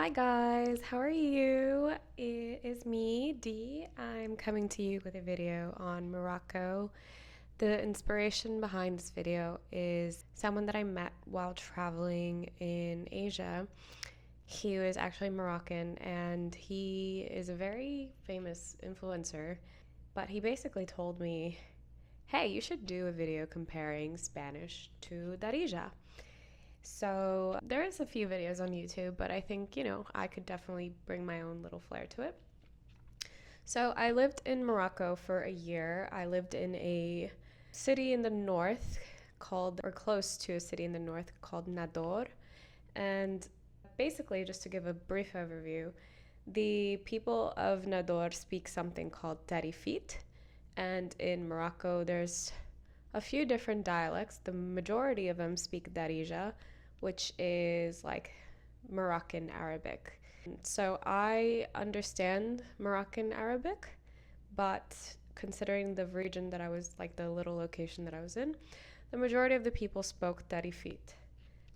Hi guys, how are you? It is me, Dee. I'm coming to you with a video on Morocco. The inspiration behind this video is someone that I met while traveling in Asia. He was actually Moroccan and he is a very famous influencer, but he basically told me, hey, you should do a video comparing Spanish to Darija. So there is a few videos on YouTube, but I think, I could definitely bring my own little flair to it. So I lived in Morocco for a year. I lived in a city in the north or close to a city in the north called Nador. And basically, just to give a brief overview, the people of Nador speak something called Tarifit. And in Morocco, there's a few different dialects. The majority of them speak Darija, which is like Moroccan Arabic. So I understand Moroccan Arabic, but considering the region that I was, like the little location that I was in, the majority of the people spoke Tarifit.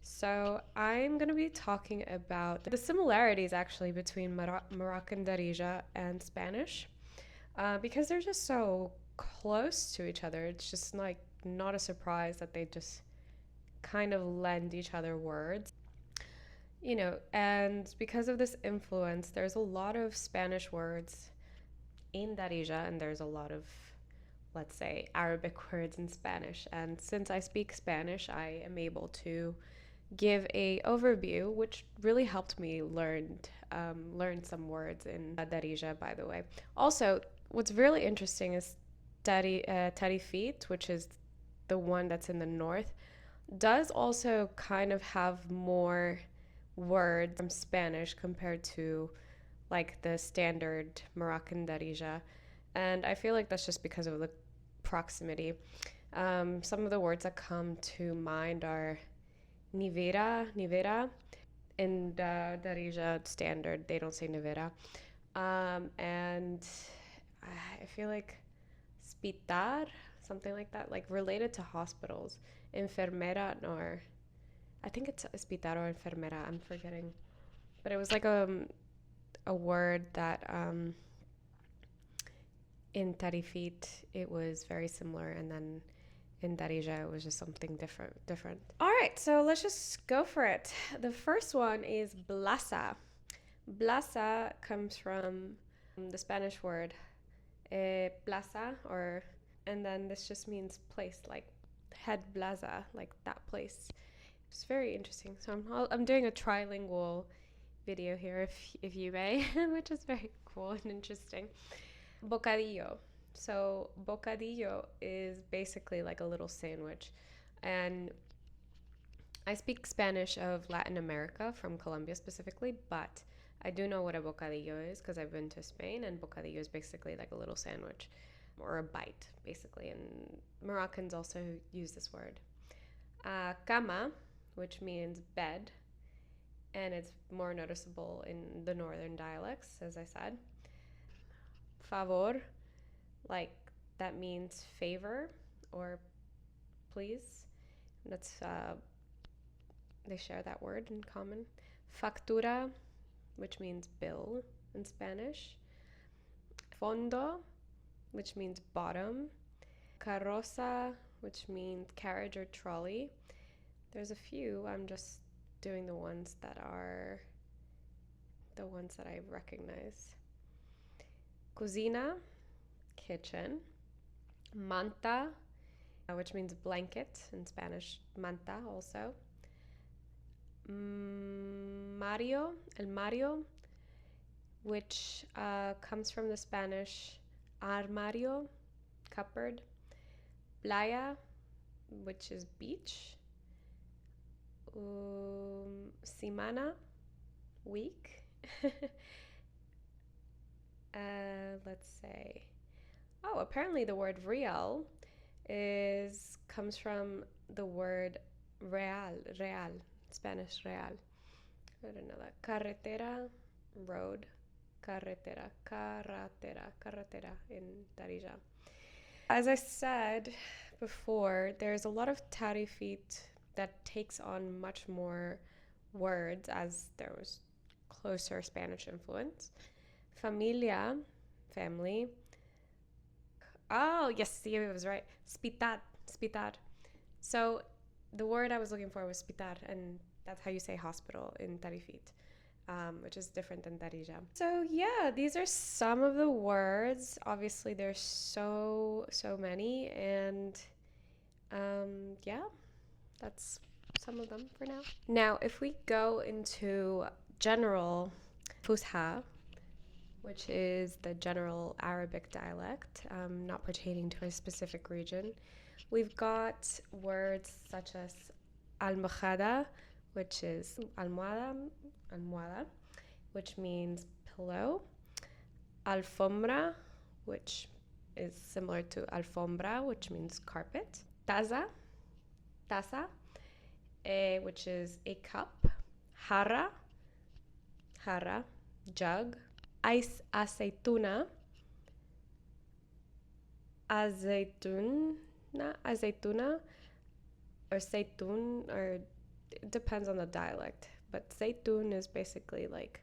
So I'm going to be talking about the similarities actually between Moroccan Darija and Spanish, because they're just so close to each other. It's just like not a surprise that they just kind of lend each other words. And because of this influence, there's a lot of Spanish words in Darija, and there's a lot of, let's say, Arabic words in Spanish. And since I speak Spanish, I am able to give a overview, which really helped me learn some words in Darija, by the way. Also, what's really interesting is Tarifit, which is the one that's in the north, does also kind of have more words from Spanish compared to like the standard Moroccan Darija. And I feel like that's just because of the proximity. Some of the words that come to mind are Nivera. In the Darija standard, they don't say Nivera. And I feel like Spitar, something like that, like related to hospitals. Enfermera, or I think it's Spitar or Enfermera, I'm forgetting. But it was like a word that in Tarifit it was very similar, and then in Darija it was just something different. All right, so let's just go for it. The first one is Blasa. Blasa comes from the Spanish word plaza, and then this just means place, like head plaza, like that place. It's very interesting. So I'm doing a trilingual video here, if you may, which is very cool and interesting. Bocadillo. So bocadillo is basically like a little sandwich, and I speak Spanish of Latin America, from Colombia specifically, but I do know what a bocadillo is because I've been to Spain, and bocadillo is basically like a little sandwich or a bite, basically. And Moroccans also use this word. Cama, which means bed, and it's more noticeable in the northern dialects, as I said. Favor, like that means favor or please. That's they share that word in common. Factura, which means bill in Spanish. Fondo, which means bottom. Carroza, which means carriage or trolley. There's a few. I'm just doing the ones that I recognize. Cocina, kitchen. Manta, which means blanket in Spanish. Manta also. El Mario, which comes from the Spanish armario, cupboard. Playa, which is beach. Semana, week. Let's say. Oh, apparently the word real comes from the word real, Spanish real. I don't know that. Carretera, road. Carretera in Darija. As I said before, there's a lot of Tarifit that takes on much more words, as there was closer Spanish influence. Familia, family. Oh, yes, see, it was right. Spitat, spitar. So the word I was looking for was spitar, and that's how you say hospital in Tarifit, which is different than Darija. So yeah, these are some of the words. Obviously, there's so many, and yeah, that's some of them for now. Now, if we go into general Fusha, which is the general Arabic dialect, not pertaining to a specific region, we've got words such as almohada, which is almohada, which means pillow, alfombra, which is similar to alfombra, which means carpet, taza, which is a cup, jarra, jug, aceituna, or zaytun, or it depends on the dialect, but zaytun is basically like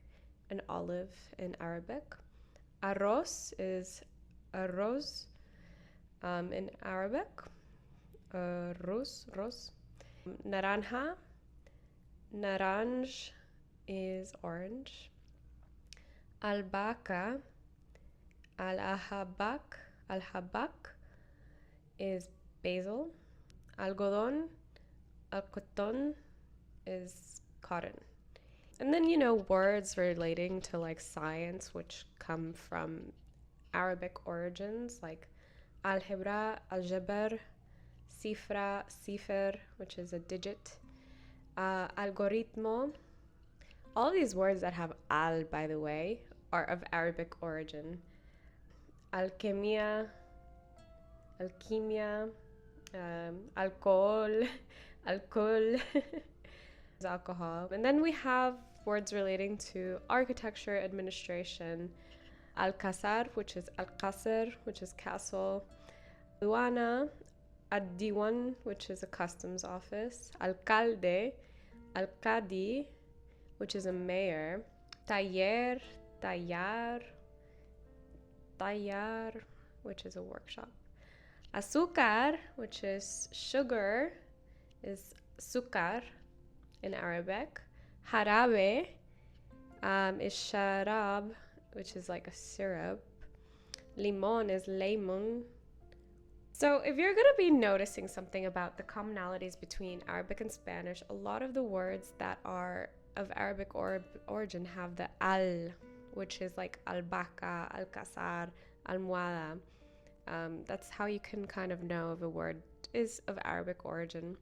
an olive in Arabic. Arroz is arroz in Arabic. Ros. Naranja, naranj is orange. Albahaca, alhabak is basil. Algodón, alcoton is cotton. And then, words relating to like science, which come from Arabic origins, like algebra, algebr, cifra, cifer, which is a digit, algoritmo. All these words that have al, by the way, are of Arabic origin. Alchemia, alcohol, alcohol. And then we have words relating to architecture, administration. Alcazar, which is alqasr, which is castle. Duana, ad-diwan, which is a customs office. Alcalde, alcadi, which is a mayor. Tallar, which is a workshop. Azúcar, which is sugar, is sukar in Arabic. Jarabe is sharab, which is like a syrup. Limon is lemon. So if you're going to be noticing something about the commonalities between Arabic and Spanish, a lot of the words that are of Arabic origin have the al, which is like albahaca, alcazar, almohada. That's how you can kind of know if a word is of Arabic origin.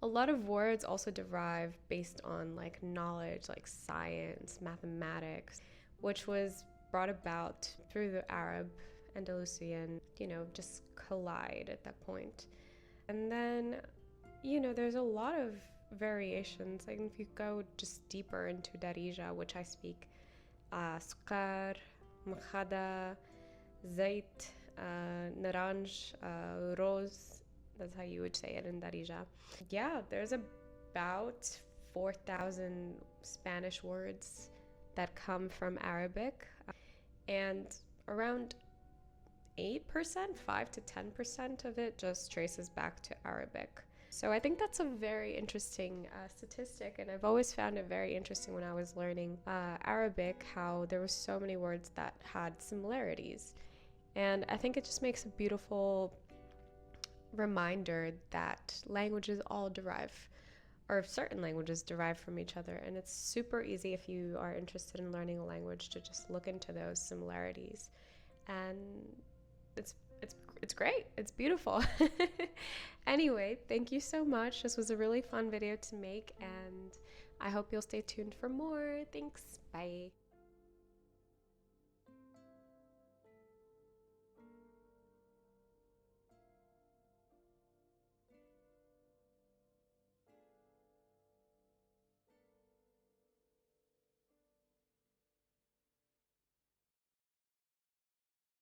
A lot of words also derive based on like knowledge, like science, mathematics, which was brought about through the Arab Andalusian, just collide at that point. And then, there's a lot of variations. Like if you go just deeper into Darija, which I speak, sukar, mkhada, zait, naranj, rose. That's how you would say it in Darija. Yeah, there's about 4,000 Spanish words that come from Arabic, and around 5 to 10% of it just traces back to Arabic. So I think that's a very interesting statistic, and I've always found it very interesting when I was learning Arabic, how there were so many words that had similarities. And I think it just makes a beautiful reminder that languages all derive, or certain languages derive from each other, and it's super easy if you are interested in learning a language to just look into those similarities, and it's great. It's beautiful. Anyway, thank you so much. This was a really fun video to make, and I hope you'll stay tuned for more. Thanks. Bye.